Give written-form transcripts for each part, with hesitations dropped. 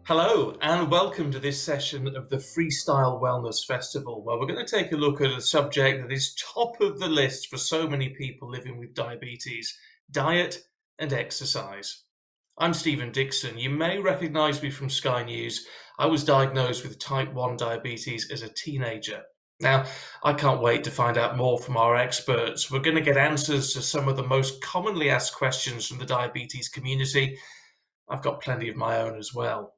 Hello and welcome to this session of the Freestyle Wellness Festival, where we're going to take a look at a subject that is top of the list for so many people living with diabetes: diet and exercise. I'm Stephen Dixon. You may recognise me from Sky News. I was diagnosed with type 1 diabetes as a teenager. Now, I can't wait to find out more from our experts. We're going to get answers to some of the most commonly asked questions from the diabetes community. I've got plenty of my own as well.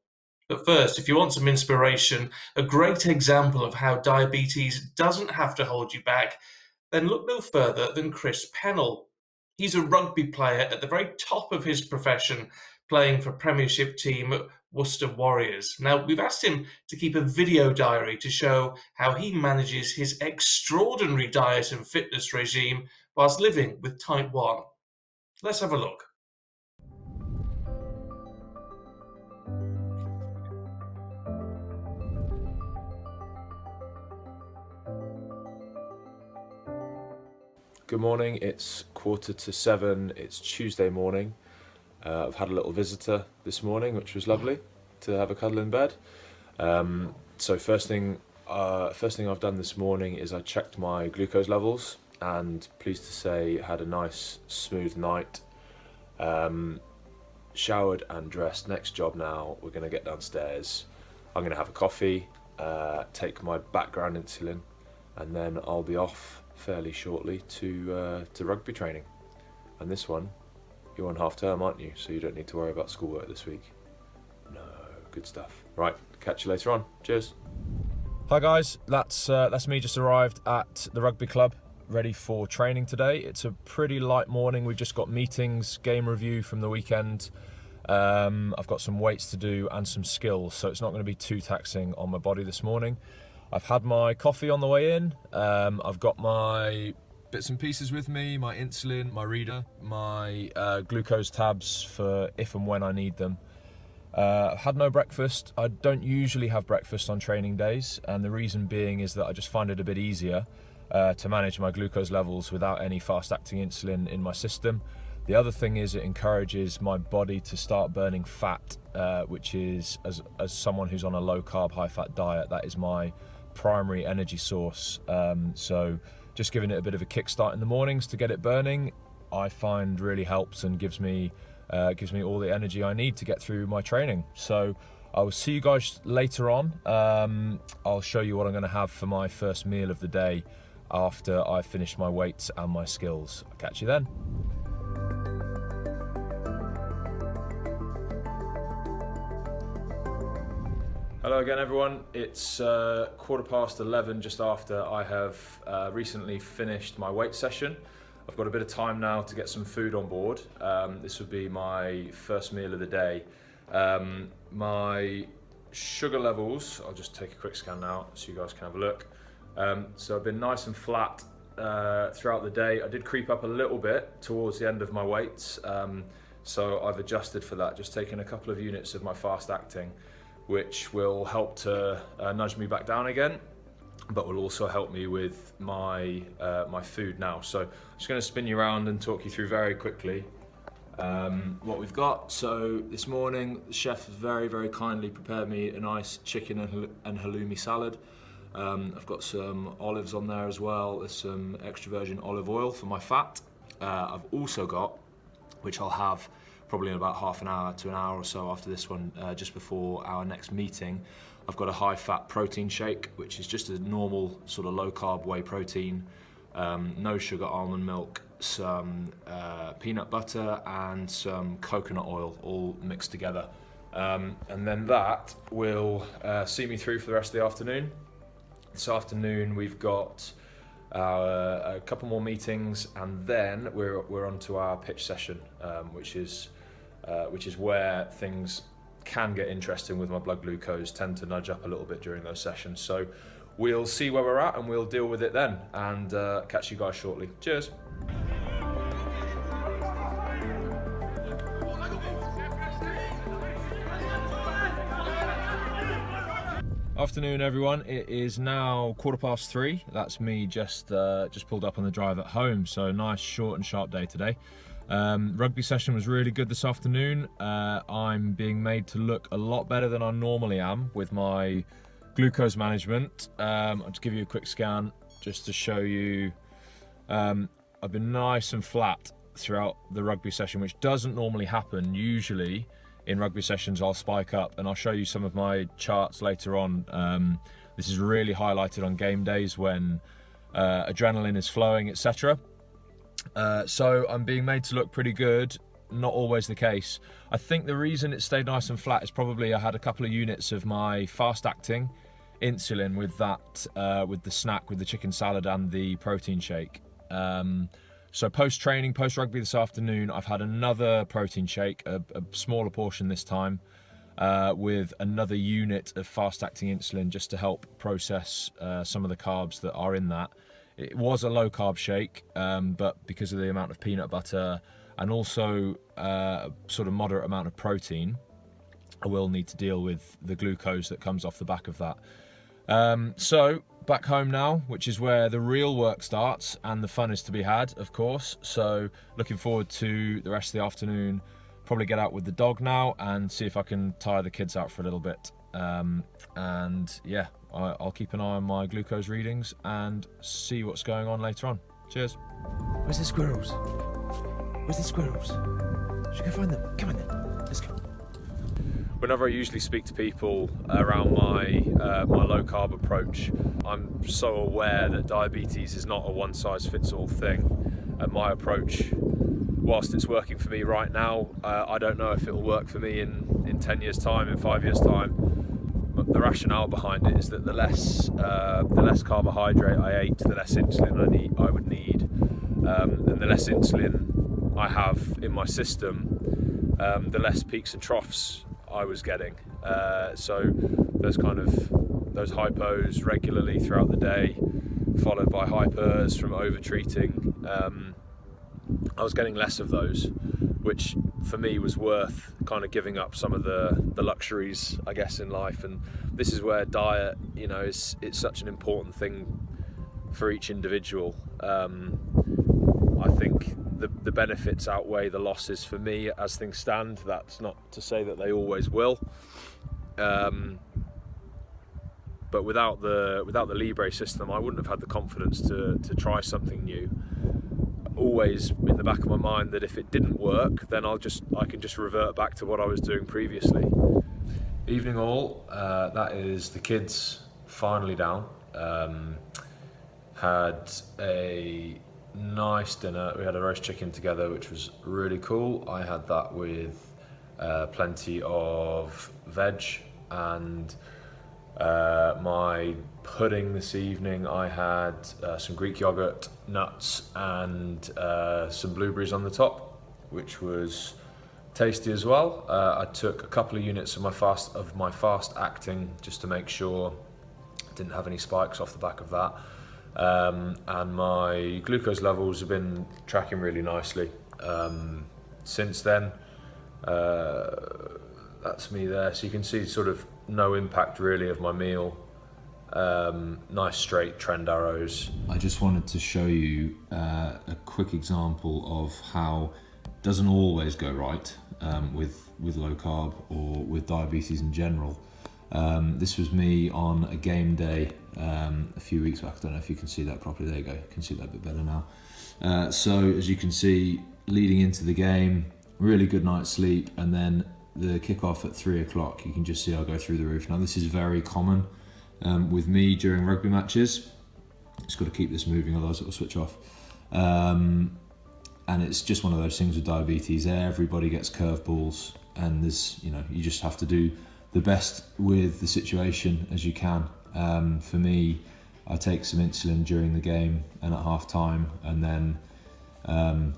But first, if you want some inspiration, a great example of how diabetes doesn't have to hold you back, then look no further than Chris Pennell. He's a rugby player at the very top of his profession, playing for Premiership team Worcester Warriors. Now, we've asked him to keep a video diary to show how he manages his extraordinary diet and fitness regime whilst living with type 1. Let's have a look. Good morning, it's 6:45, it's Tuesday morning. I've had a little visitor this morning, which was lovely to have a cuddle in bed. So first thing I've done this morning is I checked my glucose levels, and pleased to say had a nice smooth night. Showered and dressed. Next job now, we're going to get downstairs. I'm going to have a coffee, take my background insulin, and then I'll be off fairly shortly to rugby training. And this one, you're on half term, aren't you? So you don't need to worry about schoolwork this week. No, good stuff. Right, catch you later on. Cheers. Hi guys, that's me. Just arrived at the rugby club, ready for training today. It's a pretty light morning. We've just got meetings, game review from the weekend. I've got some weights to do and some skills, so it's not going to be too taxing on my body this morning. I've had my coffee on the way in. I've got my bits and pieces with me, my insulin, my reader, my glucose tabs for if and when I need them. I've had no breakfast. I don't usually have breakfast on training days, and the reason being is that I just find it a bit easier to manage my glucose levels without any fast-acting insulin in my system. The other thing is it encourages my body to start burning fat, which is, as someone who's on a low-carb, high-fat diet, that is my primary energy source. So just giving it a bit of a kickstart in the mornings to get it burning, I find really helps and gives me all the energy I need to get through my training. So I will see you guys later on. I'll show you what I'm going to have for my first meal of the day after I finish my weights and my skills. I'll catch you then. Hello again everyone, it's 11:15, just after I have recently finished my weight session. I've got a bit of time now to get some food on board. This would be my first meal of the day. My sugar levels, I'll just take a quick scan now so you guys can have a look. So I've been nice and flat throughout the day. I did creep up a little bit towards the end of my weights, so I've adjusted for that, just taking a couple of units of my fast acting, which will help to nudge me back down again, but will also help me with my my food now. So I'm just going to spin you around and talk you through very quickly what we've got. So this morning, the chef has very kindly prepared me a nice chicken and halloumi salad. I've got some olives on there as well. There's some extra virgin olive oil for my fat. I've also got, which I'll have probably in about half an hour to an hour or so after this one, just before our next meeting, I've got a high-fat protein shake, which is just a normal sort of low-carb whey protein, no sugar almond milk, some peanut butter and some coconut oil, all mixed together. And then that will see me through for the rest of the afternoon. This afternoon we've got a couple more meetings, and then we're on to our pitch session, which is where things can get interesting with my blood glucose, tend to nudge up a little bit during those sessions. So we'll see where we're at and we'll deal with it then, and catch you guys shortly. Cheers. Afternoon, everyone. It is now 3:15. That's me just pulled up on the drive at home. So nice, short and sharp day today. Rugby session was really good this afternoon. I'm being made to look a lot better than I normally am with my glucose management. I'll just give you a quick scan just to show you. I've been nice and flat throughout the rugby session, which doesn't normally happen. Usually in rugby sessions I'll spike up, and I'll show you some of my charts later on. This is really highlighted on game days when adrenaline is flowing, etc. So I'm being made to look pretty good. Not always the case. I think the reason it stayed nice and flat is probably I had a couple of units of my fast-acting insulin with that, with the snack, with the chicken salad and the protein shake. So post-training, post-rugby this afternoon, I've had another protein shake, a smaller portion this time, with another unit of fast-acting insulin just to help process some of the carbs that are in that. It was a low-carb shake, but because of the amount of peanut butter and also a sort of moderate amount of protein, I will need to deal with the glucose that comes off the back of that. So back home now, which is where the real work starts and the fun is to be had, of course. So looking forward to the rest of the afternoon. Probably get out with the dog now and see if I can tire the kids out for a little bit. And yeah, I'll keep an eye on my glucose readings and see what's going on later on. Cheers. Where's the squirrels? Where's the squirrels? Should we go find them? Come on then, let's go. Whenever I usually speak to people around my low carb approach, I'm so aware that diabetes is not a one size fits all thing. And my approach, whilst it's working for me right now, I don't know if it'll work for me in 10 years time, in 5 years time. But the rationale behind it is that the less carbohydrate I ate, the less insulin I would need. And the less insulin I have in my system, the less peaks and troughs I was getting. So those hypos regularly throughout the day, followed by hypers from over treating. I was getting less of those, which for me was worth kind of giving up some of the luxuries, I guess, in life. And this is where diet, it's such an important thing for each individual. I think the benefits outweigh the losses for me as things stand. That's not to say that they always will. But without the Libre system, I wouldn't have had the confidence to try something new. Always in the back of my mind that if it didn't work, then I can just revert back to what I was doing previously. Evening all, that is the kids finally down. Had a nice dinner. We had a roast chicken together, which was really cool. I had that with plenty of veg and my pudding this evening. I had some Greek yogurt, nuts and some blueberries on the top, which was tasty as well. I took a couple of units of my fast acting just to make sure I didn't have any spikes off the back of that. And my glucose levels have been tracking really nicely since then. That's me there, so you can see sort of no impact really of my meal. Nice straight trend arrows. I just wanted to show you a quick example of how it doesn't always go right with low carb or with diabetes in general. This was me on a game day a few weeks back. I don't know if you can see that properly. There you go, you can see that a bit better now. So as you can see, leading into the game, really good night's sleep, and then the kickoff at 3 o'clock, you can just see I'll go through the roof. Now this is very common with me during rugby matches. Just got to keep this moving, otherwise it will switch off. And it's just one of those things with diabetes. Everybody gets curveballs, and there's, you just have to do the best with the situation as you can. For me, I take some insulin during the game and at half time, and then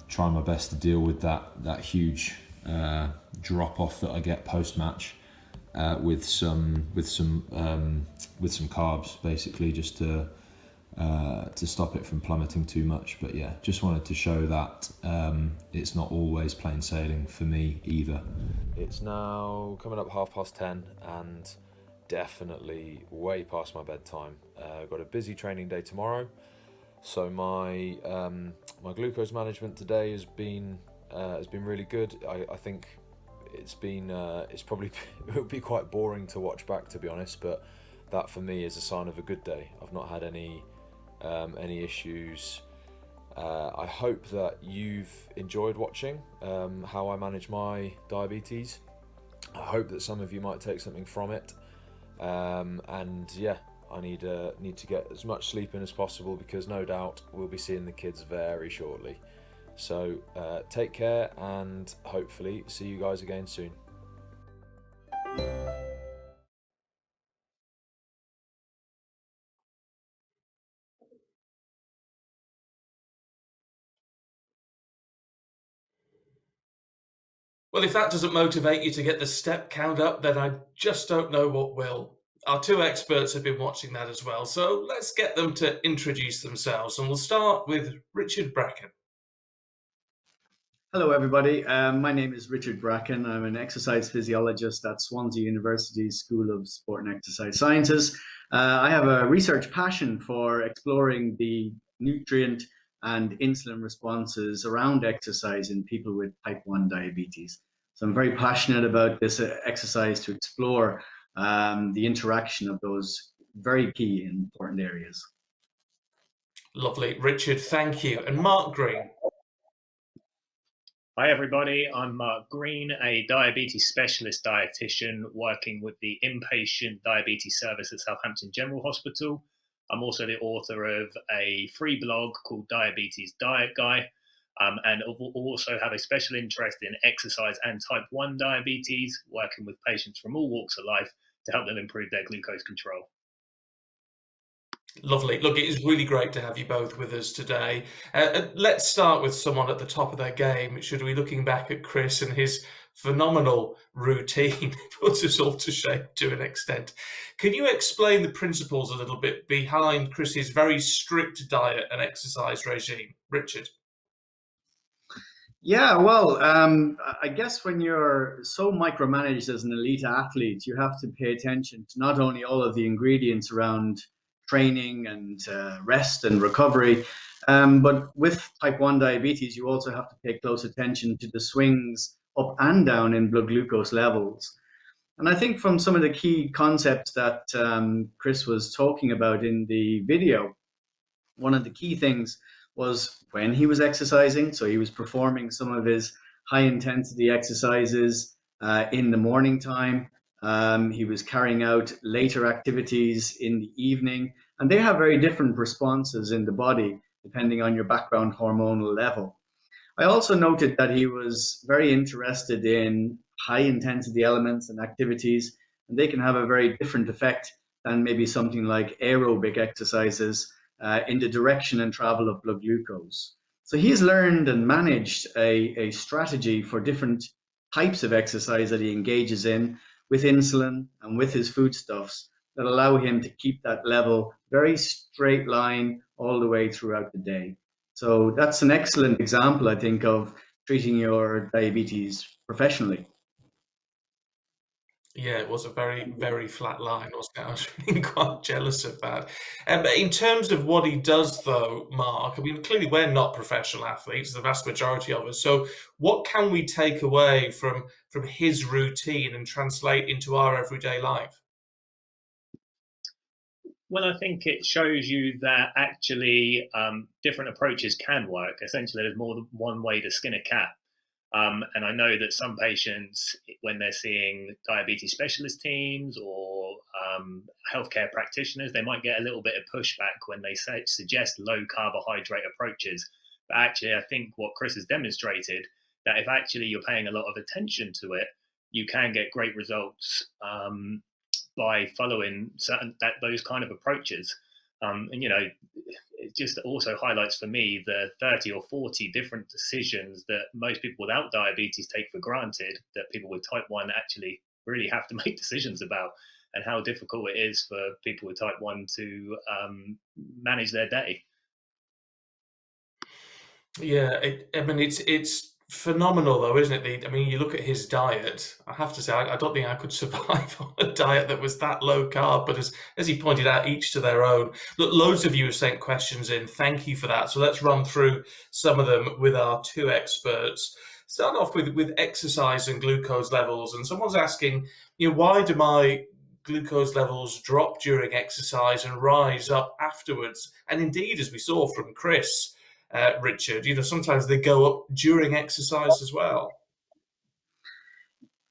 try my best to deal with that huge drop off that I get post match with some carbs, basically, just to stop it from plummeting too much. But yeah, just wanted to show that it's not always plain sailing for me either. It's now coming up 10:30, and definitely way past my bedtime. I've got a busy training day tomorrow, so my my glucose management today has been really good. I think it's probably it would be quite boring to watch back, to be honest, but that for me is a sign of a good day. I've not had any issues. I hope that you've enjoyed watching how I manage my diabetes. I hope that some of you might take something from it. And yeah, I need to get as much sleep in as possible, because no doubt we'll be seeing the kids very shortly. So take care, and hopefully see you guys again soon. Well, if that doesn't motivate you to get the step count up, then I just don't know what will. Our two experts have been watching that as well, so let's get them to introduce themselves, and we'll start with Richard Bracken. Hello, everybody. My name is Richard Bracken. I'm an exercise physiologist at Swansea University School of Sport and Exercise Sciences. I have a research passion for exploring the nutrient and insulin responses around exercise in people with type 1 diabetes. So I'm very passionate about this exercise to explore the interaction of those very key and important areas. Lovely. Richard, thank you. And Mark Green. Hi everybody, I'm Mark Green, a diabetes specialist dietitian working with the inpatient diabetes service at Southampton General Hospital. I'm also the author of a free blog called Diabetes Diet Guy, and also have a special interest in exercise and type 1 diabetes, working with patients from all walks of life to help them improve their glucose control. Lovely. Look, it is really great to have you both with us today. Let's start with someone at the top of their game. Should we, looking back at Chris and his phenomenal routine, puts us all to shame to an extent. Can you explain the principles a little bit behind Chris's very strict diet and exercise regime? Richard? Yeah, well, I guess when you're so micromanaged as an elite athlete, you have to pay attention to not only all of the ingredients around training and rest and recovery, but with type 1 diabetes, you also have to pay close attention to the swings up and down in blood glucose levels. And I think from some of the key concepts that Chris was talking about in the video, one of the key things was when he was exercising. So he was performing some of his high intensity exercises in the morning time. He was carrying out later activities in the evening, and they have very different responses in the body depending on your background hormonal level. I also noted that he was very interested in high intensity elements and activities, and they can have a very different effect than maybe something like aerobic exercises in the direction and travel of blood glucose. So he's learned and managed a strategy for different types of exercise that he engages in with insulin and with his foodstuffs that allow him to keep that level very straight line all the way throughout the day. So that's an excellent example, I think, of treating your diabetes professionally. Yeah, it was a very, very flat line, wasn't it? I was feeling quite jealous of that. But in terms of what he does, though, Mark, I mean, clearly we're not professional athletes, the vast majority of us. So what can we take away from his routine and translate into our everyday life? Well, I think it shows you that actually different approaches can work. Essentially, there's more than one way to skin a cat. And I know that some patients, when they're seeing diabetes specialist teams or healthcare practitioners, they might get a little bit of pushback when they suggest low carbohydrate approaches. But actually, I think what Chris has demonstrated, that if actually you're paying a lot of attention to it, you can get great results by following those kind of approaches. And it just also highlights for me the 30 or 40 different decisions that most people without diabetes take for granted that people with type 1 actually really have to make decisions about, and how difficult it is for people with type 1 to manage their day. Yeah, I mean, it's phenomenal, though, isn't it? I mean, you look at his diet. I have to say, I don't think I could survive on a diet that was that low carb. But as he pointed out, each to their own. Look, loads of you have sent questions in. Thank you for that. So let's run through some of them with our two experts. Start off with exercise and glucose levels. And someone's asking, why do my glucose levels drop during exercise and rise up afterwards? And indeed, as we saw from Chris, Richard, sometimes they go up during exercise as well.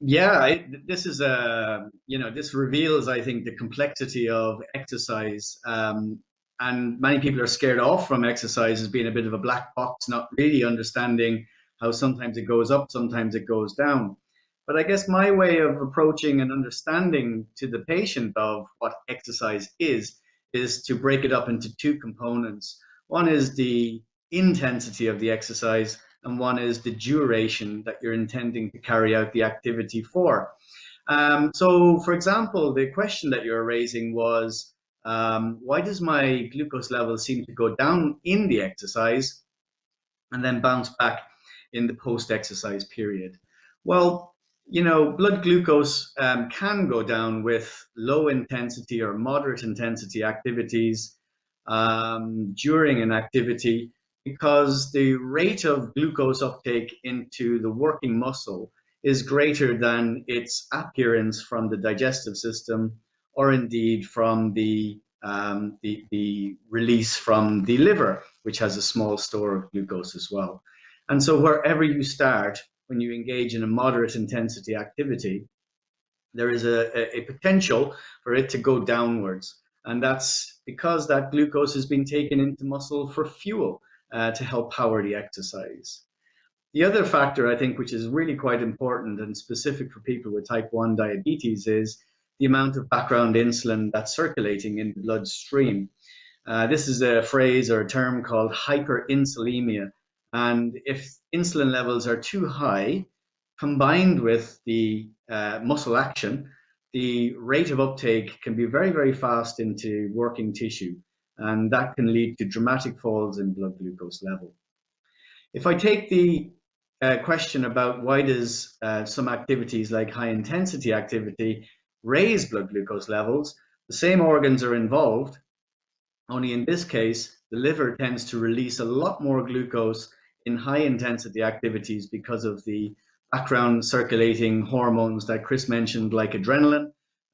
Yeah, this is this reveals, I think, the complexity of exercise. And many people are scared off from exercise as being a bit of a black box, not really understanding how sometimes it goes up, sometimes it goes down. But I guess my way of approaching and understanding to the patient of what exercise is to break it up into two components. One is the intensity of the exercise, and one is the duration that you're intending to carry out the activity for. So, for example, the question that you're raising was, why does my glucose level seem to go down in the exercise and then bounce back in the post-exercise period? Well, blood glucose can go down with low intensity or moderate intensity activities during an activity, because the rate of glucose uptake into the working muscle is greater than its appearance from the digestive system, or indeed from the release from the liver, which has a small store of glucose as well. And so wherever you start, when you engage in a moderate intensity activity, there is a potential for it to go downwards. And that's because that glucose has been taken into muscle for fuel to help power the exercise. The other factor, I think, which is really quite important and specific for people with type 1 diabetes, is the amount of background insulin that's circulating in the bloodstream. This is a phrase or a term called hyperinsulemia. And if insulin levels are too high, combined with the muscle action, the rate of uptake can be very, very fast into working tissue. And that can lead to dramatic falls in blood glucose level. If I take the question about why does some activities like high intensity activity raise blood glucose levels, the same organs are involved, only in this case, the liver tends to release a lot more glucose in high intensity activities because of the background circulating hormones that Chris mentioned, like adrenaline,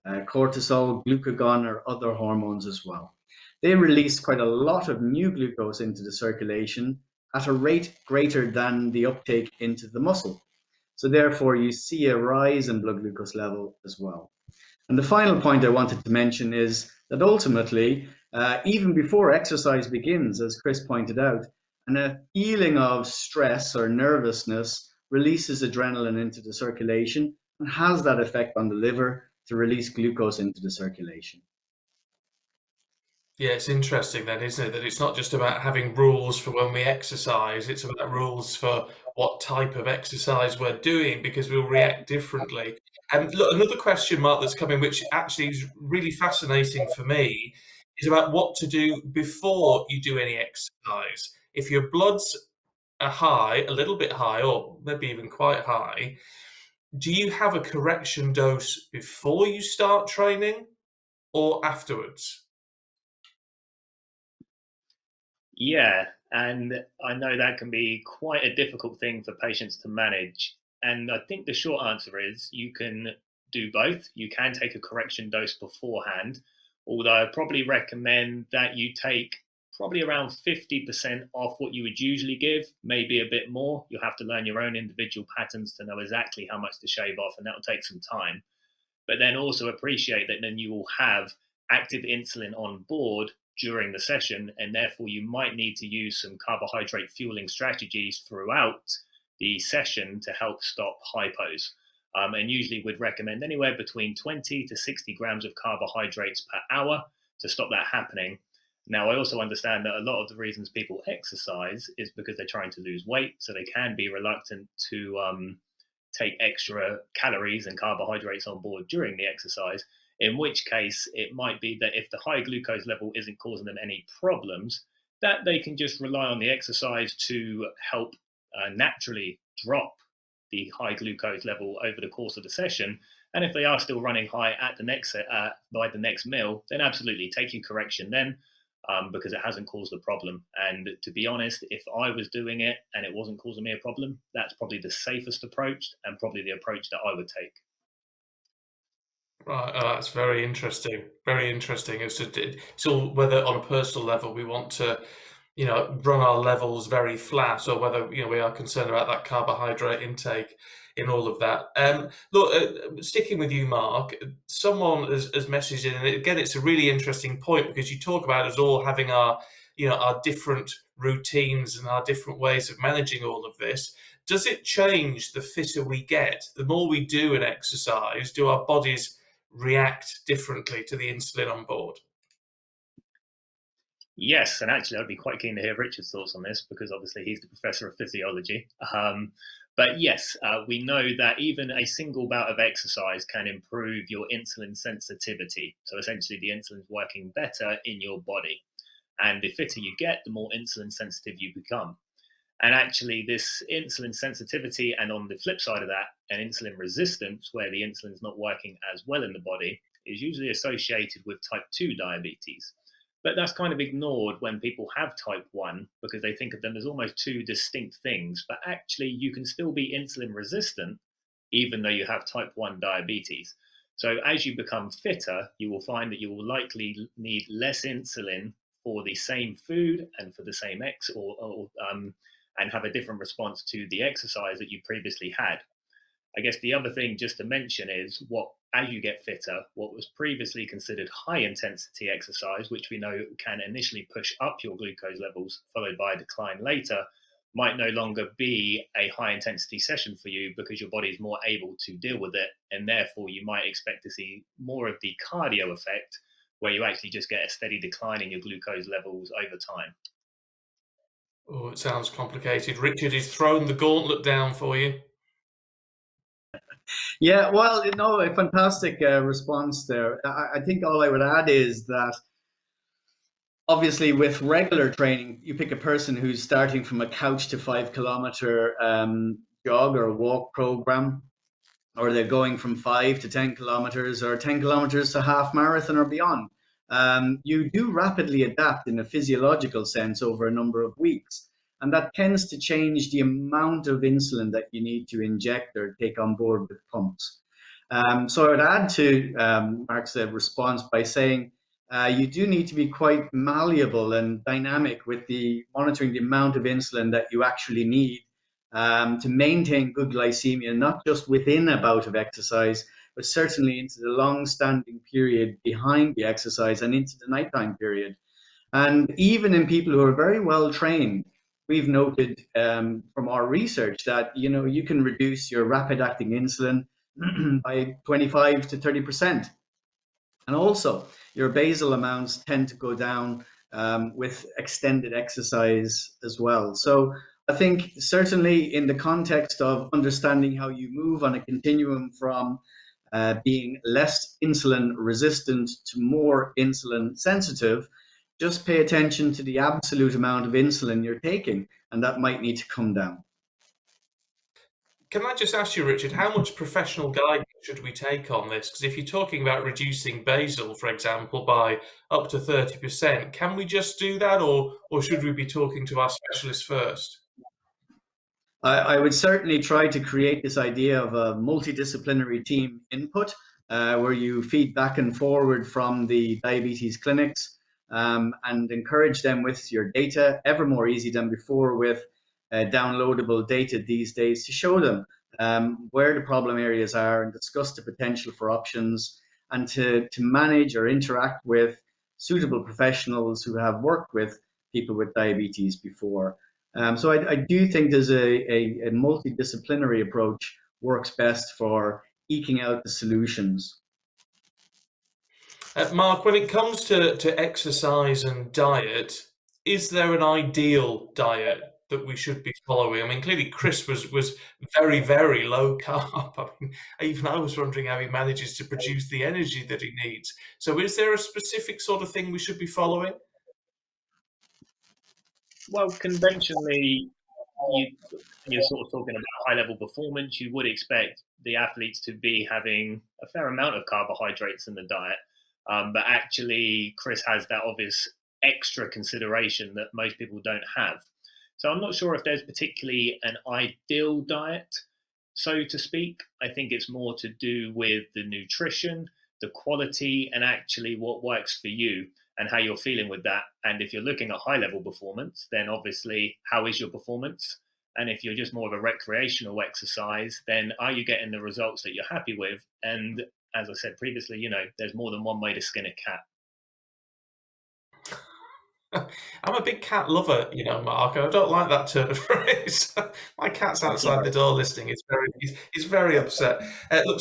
cortisol, glucagon, or other hormones as well. They release quite a lot of new glucose into the circulation at a rate greater than the uptake into the muscle. So therefore, you see a rise in blood glucose level as well. And the final point I wanted to mention is that ultimately, even before exercise begins, as Chris pointed out, a feeling of stress or nervousness releases adrenaline into the circulation and has that effect on the liver to release glucose into the circulation. Yeah, it's interesting then, isn't it? That it's not just about having rules for when we exercise, it's about rules for what type of exercise we're doing, because we'll react differently. And look, another question mark that's coming, which actually is really fascinating for me, is about what to do before you do any exercise. If your bloods are high, a little bit high, or maybe even quite high, do you have a correction dose before you start training or afterwards? Yeah, and I know that can be quite a difficult thing for patients to manage. And I think the short answer is you can do both. You can take a correction dose beforehand, although I probably recommend that you take probably around 50% off what you would usually give, maybe a bit more. You'll have to learn your own individual patterns to know exactly how much to shave off, and that will take some time. But then also appreciate that then you will have active insulin on board during the session, and therefore you might need to use some carbohydrate fueling strategies throughout the session to help stop hypos. And usually we'd recommend anywhere between 20 to 60 grams of carbohydrates per hour to stop that happening. Now, I also understand that a lot of the reasons people exercise is because they're trying to lose weight, so they can be reluctant to take extra calories and carbohydrates on board during the exercise, in which case it might be that if the high glucose level isn't causing them any problems, that they can just rely on the exercise to help naturally drop the high glucose level over the course of the session. And if they are still running high at the next by the next meal, then absolutely take your correction then, because it hasn't caused a problem. And to be honest, if I was doing it and it wasn't causing me a problem, that's probably the safest approach and probably the approach that I would take. Right, that's very interesting. Very interesting. So whether on a personal level we want to, run our levels very flat, or whether we are concerned about that carbohydrate intake in all of that. Look, sticking with you, Mark, someone has messaged in, and again, it's a really interesting point because you talk about us all having our different routines and our different ways of managing all of this. Does it change the fitter we get? The more we do an exercise, do our bodies react differently to the insulin on board? Yes, and actually I'd be quite keen to hear Richard's thoughts on this because obviously he's the professor of physiology. But yes, we know that even a single bout of exercise can improve your insulin sensitivity. So essentially the insulin's working better in your body. And the fitter you get, the more insulin sensitive you become. And actually this insulin sensitivity, and on the flip side of that, an insulin resistance, where the insulin's not working as well in the body, is usually associated with type 2 diabetes. But that's kind of ignored when people have type 1 because they think of them as almost two distinct things. But actually, you can still be insulin resistant even though you have type 1 diabetes. So as you become fitter, you will find that you will likely need less insulin for the same food and for the same and have a different response to the exercise that you previously had. I guess the other thing just to mention is as you get fitter, what was previously considered high intensity exercise, which we know can initially push up your glucose levels, followed by a decline later, might no longer be a high intensity session for you because your body is more able to deal with it. And therefore you might expect to see more of the cardio effect where you actually just get a steady decline in your glucose levels over time. Oh, it sounds complicated. Richard has thrown the gauntlet down for you. Yeah, well, a fantastic response there. I think all I would add is that obviously with regular training, you pick a person who's starting from a couch to 5 kilometer jog or walk program, or they're going from 5 to 10 kilometers or 10 kilometers to half marathon or beyond. You do rapidly adapt in a physiological sense over a number of weeks. And that tends to change the amount of insulin that you need to inject or take on board with pumps. So I would add to Mark's response by saying you do need to be quite malleable and dynamic with the monitoring the amount of insulin that you actually need to maintain good glycemia, not just within a bout of exercise, but certainly into the long-standing period behind the exercise and into the nighttime period. And even in people who are very well trained, we've noted from our research that you can reduce your rapid-acting insulin by 25 to 30%. And also, your basal amounts tend to go down with extended exercise as well. So I think certainly in the context of understanding how you move on a continuum from being less insulin resistant to more insulin sensitive, just pay attention to the absolute amount of insulin you're taking, and that might need to come down. Can I just ask you, Richard, how much professional guidance should we take on this? Because if you're talking about reducing basal, for example, by up to 30%, can we just do that, or should we be talking to our specialist first? I would certainly try to create this idea of a multidisciplinary team input where you feed back and forward from the diabetes clinics and encourage them with your data, ever more easy than before with downloadable data these days, to show them where the problem areas are and discuss the potential for options, and to manage or interact with suitable professionals who have worked with people with diabetes before. So I do think there's a multidisciplinary approach works best for eking out the solutions. Mark, when it comes to exercise and diet, is there an ideal diet that we should be following? I mean, clearly Chris was very, very low carb. I mean, even I was wondering how he manages to produce the energy that he needs. So is there a specific sort of thing we should be following? Well, conventionally, you're sort of talking about high level performance, you would expect the athletes to be having a fair amount of carbohydrates in the diet. But actually, Chris has that obvious extra consideration that most people don't have. So I'm not sure if there's particularly an ideal diet, so to speak. I think it's more to do with the nutrition, the quality, and actually what works for you and how you're feeling with that. And if you're looking at high level performance, then obviously, how is your performance? And if you're just more of a recreational exercise, then are you getting the results that you're happy with? And as I said previously, there's more than one way to skin a cat. I'm a big cat lover, Mark. I don't like that turn of phrase. My cat's outside the door listening. He's very upset. Look,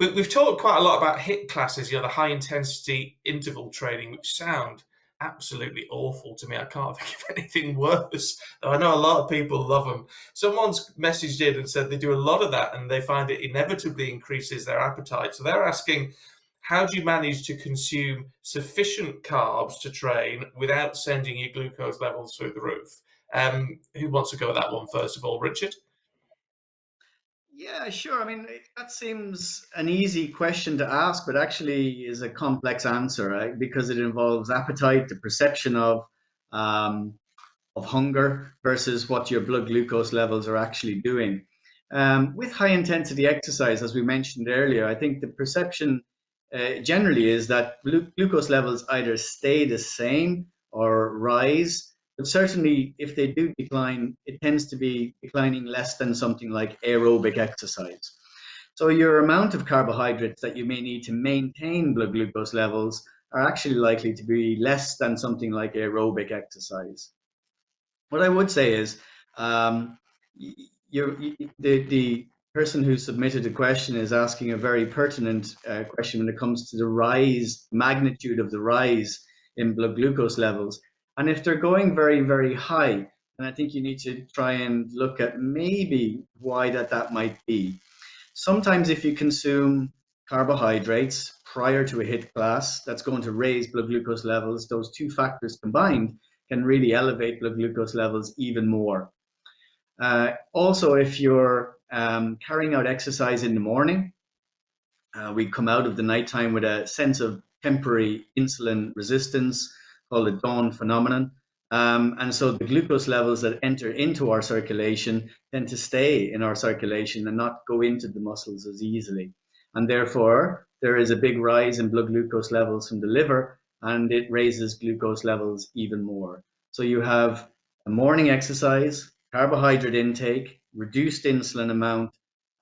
we've talked quite a lot about HIIT classes, the high intensity interval training, which sound absolutely awful to me. I can't think of anything worse. I know a lot of people love them. Someone's messaged in and said they do a lot of that and they find it inevitably increases their appetite. So they're asking, how do you manage to consume sufficient carbs to train without sending your glucose levels through the roof? Who wants to go with that one first of all, Richard? Yeah, sure. I mean, that seems an easy question to ask, but actually is a complex answer, right? Because it involves appetite, the perception of hunger versus what your blood glucose levels are actually doing. With high intensity exercise, as we mentioned earlier, I think the perception generally is that glucose levels either stay the same or rise. But certainly, if they do decline, it tends to be declining less than something like aerobic exercise. So your amount of carbohydrates that you may need to maintain blood glucose levels are actually likely to be less than something like aerobic exercise. What I would say is, the person who submitted the question is asking a very pertinent question when it comes to the magnitude of the rise in blood glucose levels. And if they're going very, very high, then I think you need to try and look at maybe why that might be. Sometimes if you consume carbohydrates prior to a HIIT class, that's going to raise blood glucose levels. Those two factors combined can really elevate blood glucose levels even more. Also, if you're carrying out exercise in the morning, we come out of the nighttime with a sense of temporary insulin resistance called the dawn phenomenon. And so the glucose levels that enter into our circulation tend to stay in our circulation and not go into the muscles as easily. And therefore, there is a big rise in blood glucose levels from the liver, and it raises glucose levels even more. So you have a morning exercise, carbohydrate intake, reduced insulin amount,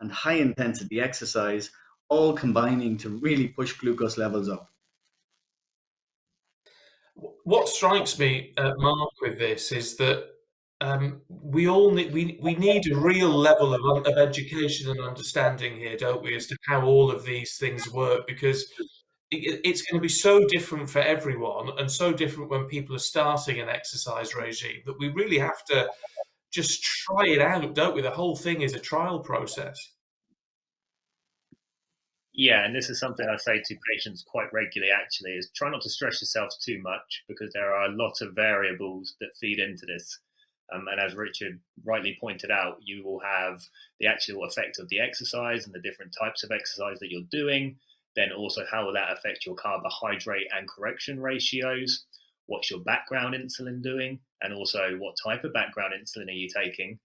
and high intensity exercise, all combining to really push glucose levels up. What strikes me, Mark, with this is that we all need a real level of education and understanding here, don't we, as to how all of these things work, because it's going to be so different for everyone and so different when people are starting an exercise regime that we really have to just try it out, don't we? The whole thing is a trial process. Yeah, and this is something I say to patients quite regularly, actually, is try not to stress yourself too much because there are a lot of variables that feed into this. And as Richard rightly pointed out, you will have the actual effect of the exercise and the different types of exercise that you're doing. Then also, how will that affect your carbohydrate and correction ratios? What's your background insulin doing? And also, what type of background insulin are you taking?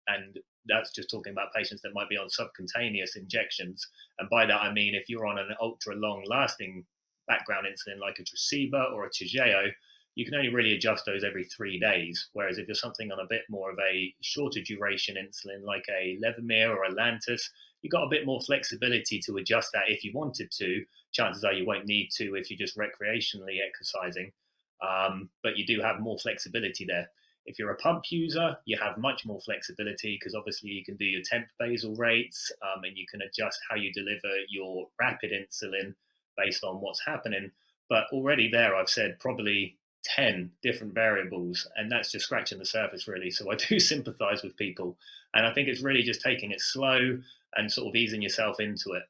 And that's just talking about patients that might be on subcutaneous injections. And by that, I mean, if you're on an ultra long lasting background insulin like a Tresiba or a Toujeo, you can only really adjust those every 3 days. Whereas if you're something on a bit more of a shorter duration insulin like a Levemir or a Lantus, you've got a bit more flexibility to adjust that if you wanted to. Chances are you won't need to if you're just recreationally exercising. But you do have more flexibility there. If you're a pump user, you have much more flexibility because obviously you can do your temp basal rates and you can adjust how you deliver your rapid insulin based on what's happening. But already there, I've said probably 10 different variables, and that's just scratching the surface, really. So I do sympathize with people. And I think it's really just taking it slow and sort of easing yourself into it.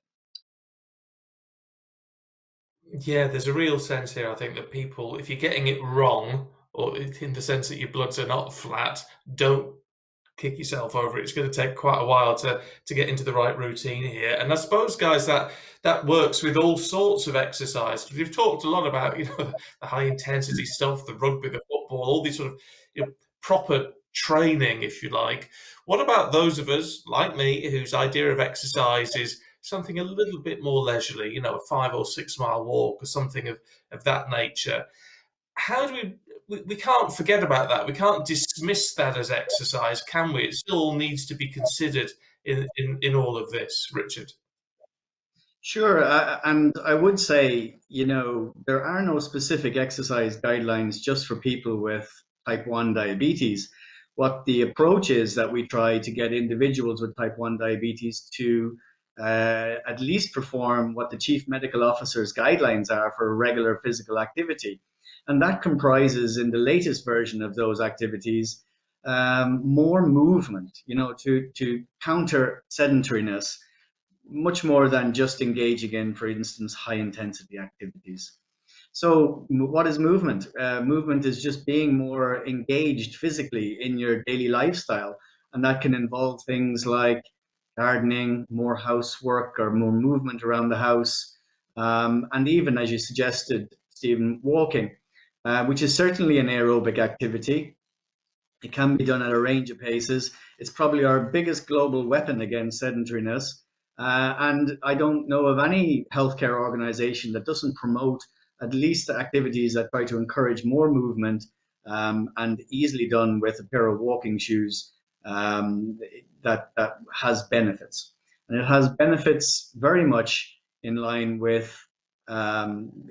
Yeah, there's a real sense here, I think, that people, if you're getting it wrong, or in the sense that your bloods are not flat, don't kick yourself over it. It's going to take quite a while to get into the right routine here. And I suppose, guys, that works with all sorts of exercise. We've talked a lot about, the high intensity stuff, the rugby, the football, all these sort of proper training, if you like. What about those of us like me whose idea of exercise is something a little bit more leisurely, a 5 or 6 mile walk or something of that nature? How do we can't forget about that. We can't dismiss that as exercise, can we? It still all needs to be considered in all of this, Richard. Sure, and I would say, there are no specific exercise guidelines just for people with type 1 diabetes. What the approach is that we try to get individuals with type 1 diabetes to at least perform what the chief medical officer's guidelines are for regular physical activity. And that comprises, in the latest version of those activities, more movement, to counter sedentariness, much more than just engaging in, for instance, high intensity activities. So what is movement? Movement is just being more engaged physically in your daily lifestyle. And that can involve things like gardening, more housework, or more movement around the house. And even, as you suggested, Stephen, walking, which is certainly an aerobic activity. It can be done at a range of paces. It's probably our biggest global weapon against sedentariness. And I don't know of any healthcare organization that doesn't promote at least activities that try to encourage more movement, and easily done with a pair of walking shoes, that has benefits. And it has benefits very much in line with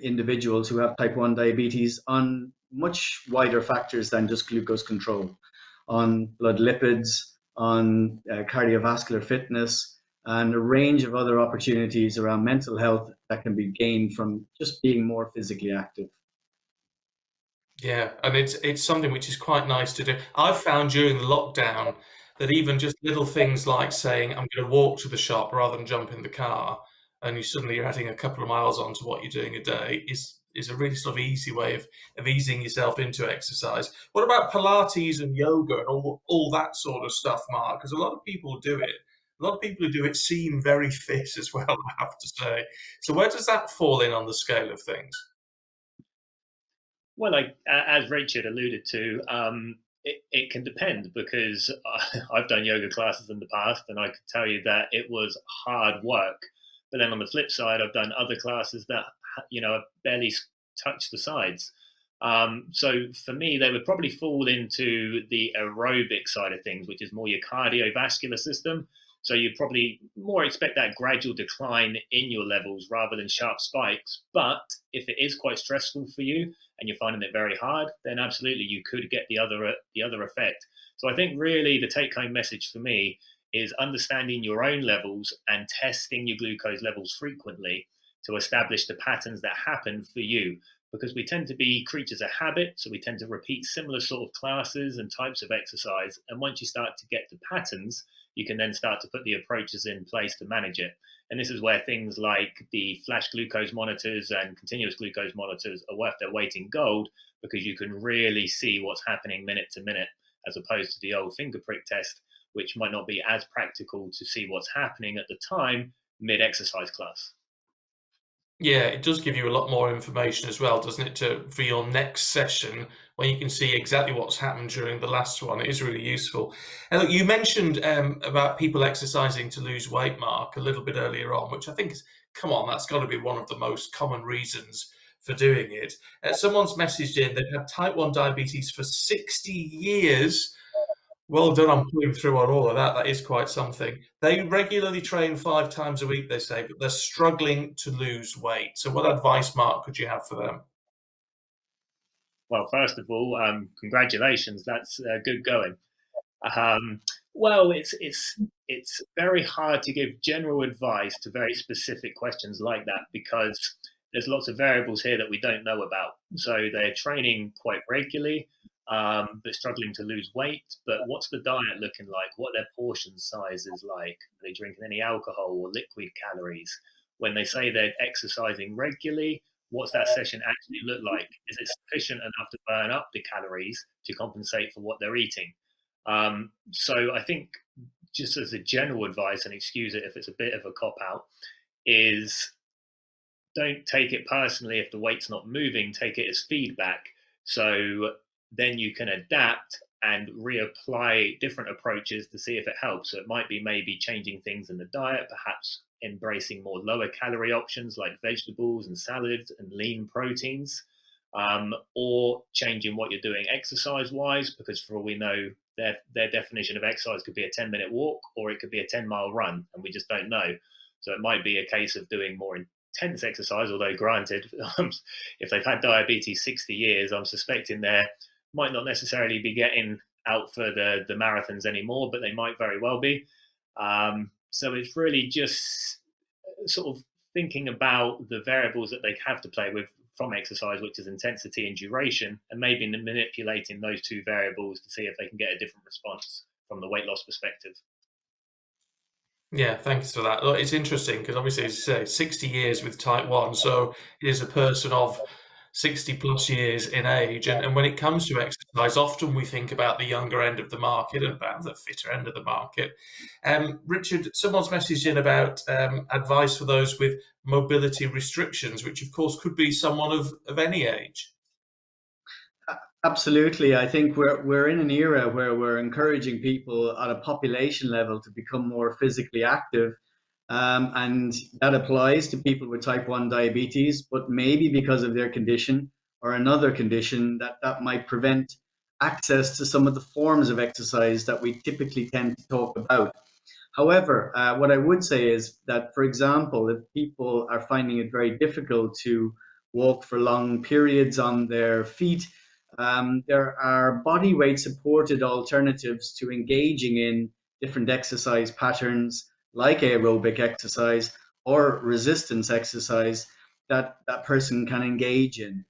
individuals who have type 1 diabetes on much wider factors than just glucose control, on blood lipids, on cardiovascular fitness, and a range of other opportunities around mental health that can be gained from just being more physically active. Yeah, and it's something which is quite nice to do. I've found during the lockdown that even just little things like saying, I'm going to walk to the shop rather than jump in the car, and you're adding a couple of miles on to what you're doing a day, is a really sort of easy way of easing yourself into exercise. What about Pilates and yoga and all that sort of stuff, Mark? Because a lot of people do it. A lot of people who do it seem very fit as well, I have to say. So where does that fall in on the scale of things? Well, as Richard alluded to, it can depend, because I've done yoga classes in the past, and I could tell you that it was hard work. But then on the flip side, I've done other classes that barely touch the sides. So for me, they would probably fall into the aerobic side of things, which is more your cardiovascular system. So you probably more expect that gradual decline in your levels rather than sharp spikes. But if it is quite stressful for you and you're finding it very hard, then absolutely you could get the other effect. So I think really the take-home message for me is understanding your own levels and testing your glucose levels frequently to establish the patterns that happen for you. Because we tend to be creatures of habit, so we tend to repeat similar sort of classes and types of exercise. And once you start to get the patterns, you can then start to put the approaches in place to manage it. And this is where things like the flash glucose monitors and continuous glucose monitors are worth their weight in gold, because you can really see what's happening minute to minute, as opposed to the old finger prick test, which might not be as practical to see what's happening at the time mid-exercise class. Yeah, it does give you a lot more information as well, doesn't it, for your next session, when you can see exactly what's happened during the last one. It is really useful. And look, you mentioned about people exercising to lose weight, Mark, a little bit earlier on, which I think is, come on, that's got to be one of the most common reasons for doing it. Someone's messaged in, they've had type 1 diabetes for 60 years. Well done on pulling through on all of that. That is quite something. They regularly train 5 times a week, they say, but they're struggling to lose weight. So what advice, Mark, could you have for them? Well, first of all, congratulations. That's good going. Well, it's very hard to give general advice to very specific questions like that, because there's lots of variables here that we don't know about. So they're training quite regularly, but struggling to lose weight. But what's the diet looking like? What are their portion sizes like? Are they drinking any alcohol or liquid calories? When they say they're exercising regularly, what's that session actually look like? Is it sufficient enough to burn up the calories to compensate for what they're eating? So I think, just as a general advice, and excuse it if it's a bit of a cop out, is don't take it personally if the weight's not moving, take it as feedback. So then you can adapt and reapply different approaches to see if it helps. So it might be maybe changing things in the diet, perhaps embracing more lower calorie options like vegetables and salads and lean proteins, or changing what you're doing exercise wise, because for all we know, their definition of exercise could be a 10-minute walk or it could be a 10-mile run, and we just don't know. So it might be a case of doing more intense exercise, although granted, if they've had diabetes 60 years, I'm suspecting they might not necessarily be getting out for the marathons anymore, but they might very well be. So it's really just sort of thinking about the variables that they have to play with from exercise, which is intensity and duration, and maybe manipulating those two variables to see if they can get a different response from the weight loss perspective. Yeah, thanks for that. Look, it's interesting because obviously, as you say, 60 years with type 1, so it is a person of 60 plus years in age. And when it comes to exercise, often we think about the younger end of the market and about the fitter end of the market. Richard, someone's messaged in about advice for those with mobility restrictions, which of course could be someone of any age. Absolutely. I think we're in an era where we're encouraging people at a population level to become more physically active. And that applies to people with type 1 diabetes, but maybe because of their condition or another condition that might prevent access to some of the forms of exercise that we typically tend to talk about. However, what I would say is that, for example, if people are finding it very difficult to walk for long periods on their feet, there are body weight supported alternatives to engaging in different exercise patterns like aerobic exercise or resistance exercise that that person can engage in.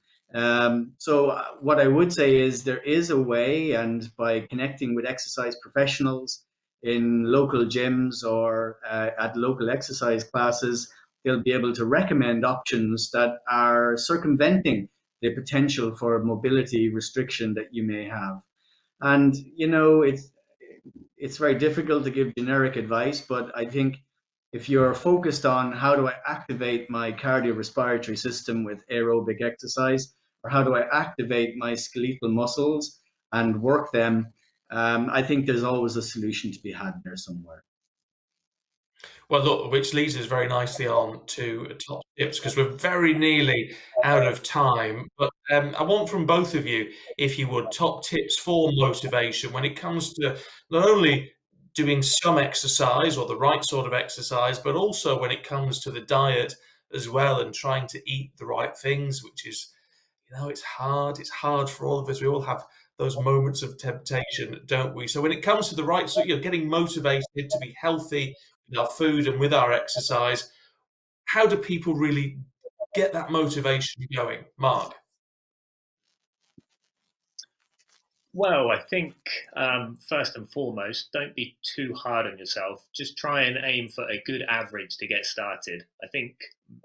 So what I would say is there is a way, and by connecting with exercise professionals in local gyms or at local exercise classes, they'll be able to recommend options that are circumventing the potential for mobility restriction that you may have. And it's very difficult to give generic advice, but I think if you're focused on how do I activate my cardiorespiratory system with aerobic exercise, or how do I activate my skeletal muscles and work them, I think there's always a solution to be had there somewhere. Well, look, which leads us very nicely on to top tips because we're very nearly out of time. But I want from both of you, if you would, top tips for motivation when it comes to not only doing some exercise or the right sort of exercise, but also when it comes to the diet as well and trying to eat the right things, which is, it's hard. It's hard for all of us. We all have those moments of temptation, don't we? So when it comes to the right, so getting motivated to be healthy with our food and with our exercise, how do people really get that motivation going? Mark? Well, I think first and foremost, don't be too hard on yourself. Just try and aim for a good average to get started. I think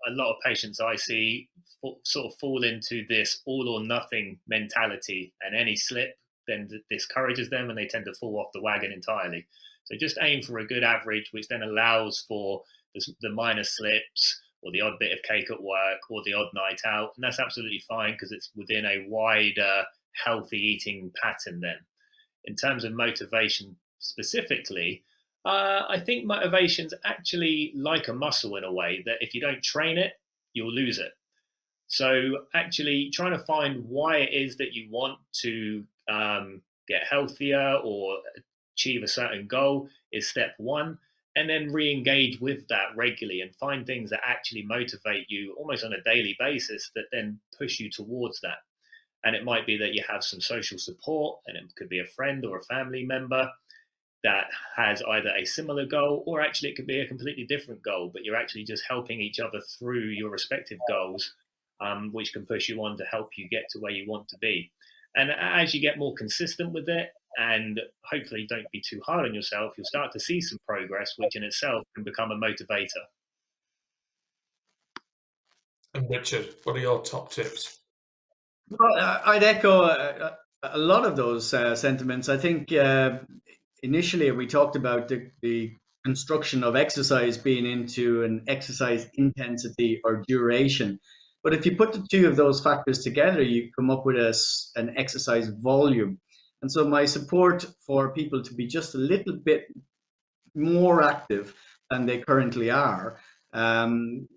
a lot of patients I see sort of fall into this all or nothing mentality, and any slip then discourages them and they tend to fall off the wagon entirely. So just aim for a good average, which then allows for the minor slips or the odd bit of cake at work or the odd night out. And that's absolutely fine because it's within a wider healthy eating pattern then. In terms of motivation specifically, I think motivation's actually like a muscle in a way that if you don't train it, you'll lose it. So actually trying to find why it is that you want to get healthier or achieve a certain goal is step one. And then re-engage with that regularly and find things that actually motivate you almost on a daily basis that then push you towards that. And it might be that you have some social support, and it could be a friend or a family member that has either a similar goal, or actually it could be a completely different goal, but you're actually just helping each other through your respective goals, which can push you on to help you get to where you want to be. And as you get more consistent with it, and hopefully don't be too hard on yourself, you'll start to see some progress, which in itself can become a motivator. And Richard, what are your top tips? Well, I'd echo A lot of those sentiments. I think initially we talked about the construction of exercise being into an exercise intensity or duration. But if you put the two of those factors together, you come up with an exercise volume. And so my support for people to be just a little bit more active than they currently are um,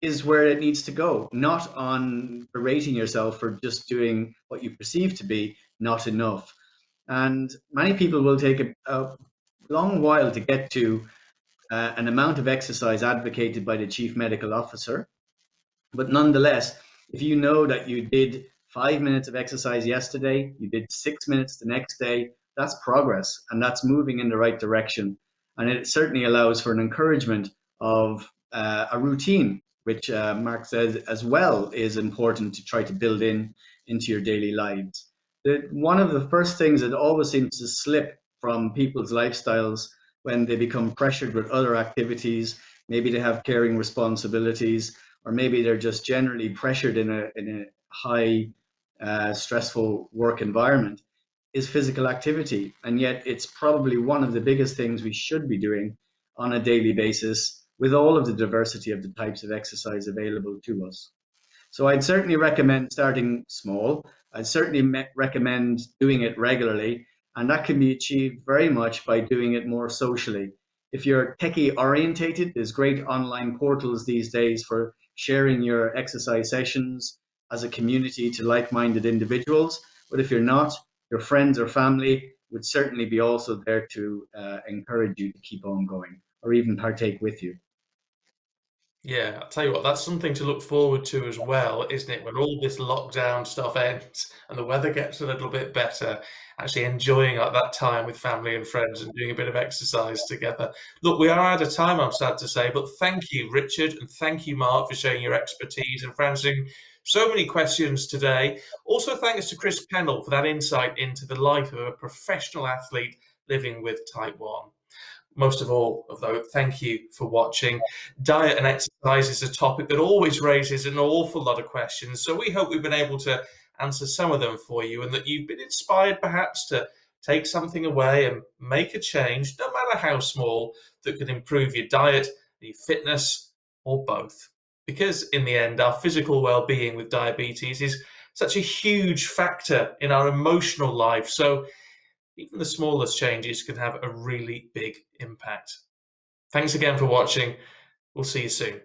is where it needs to go, not on berating yourself for just doing what you perceive to be not enough. And many people will take a long while to get to an amount of exercise advocated by the chief medical officer. But nonetheless, if you know that you did 5 minutes of exercise yesterday, you did 6 minutes the next day, that's progress and that's moving in the right direction. And it certainly allows for an encouragement of a routine, which Mark says as well is important to try to build into your daily lives. One of the first things that always seems to slip from people's lifestyles when they become pressured with other activities, maybe they have caring responsibilities, or maybe they're just generally pressured in a high stressful work environment, is physical activity. And yet it's probably one of the biggest things we should be doing on a daily basis with all of the diversity of the types of exercise available to us. So I'd certainly recommend starting small. I'd certainly recommend doing it regularly, and that can be achieved very much by doing it more socially. If you're techie orientated, there's great online portals these days for sharing your exercise sessions as a community to like-minded individuals. But if you're not, your friends or family would certainly be also there to encourage you to keep on going or even partake with you. Yeah, I'll tell you what, that's something to look forward to as well, isn't it? When all this lockdown stuff ends and the weather gets a little bit better, actually enjoying that time with family and friends and doing a bit of exercise together. Look, we are out of time, I'm sad to say, but thank you, Richard, and thank you, Mark, for sharing your expertise and for answering so many questions today. Also, thanks to Chris Pennell for that insight into the life of a professional athlete living with type 1. Most of all, though, thank you for watching. Diet and exercise is a topic that always raises an awful lot of questions, so we hope we've been able to answer some of them for you and that you've been inspired perhaps to take something away and make a change, no matter how small, that could improve your diet, your fitness, or both. Because in the end, our physical well-being with diabetes is such a huge factor in our emotional life. So even the smallest changes can have a really big impact. Thanks again for watching. We'll see you soon.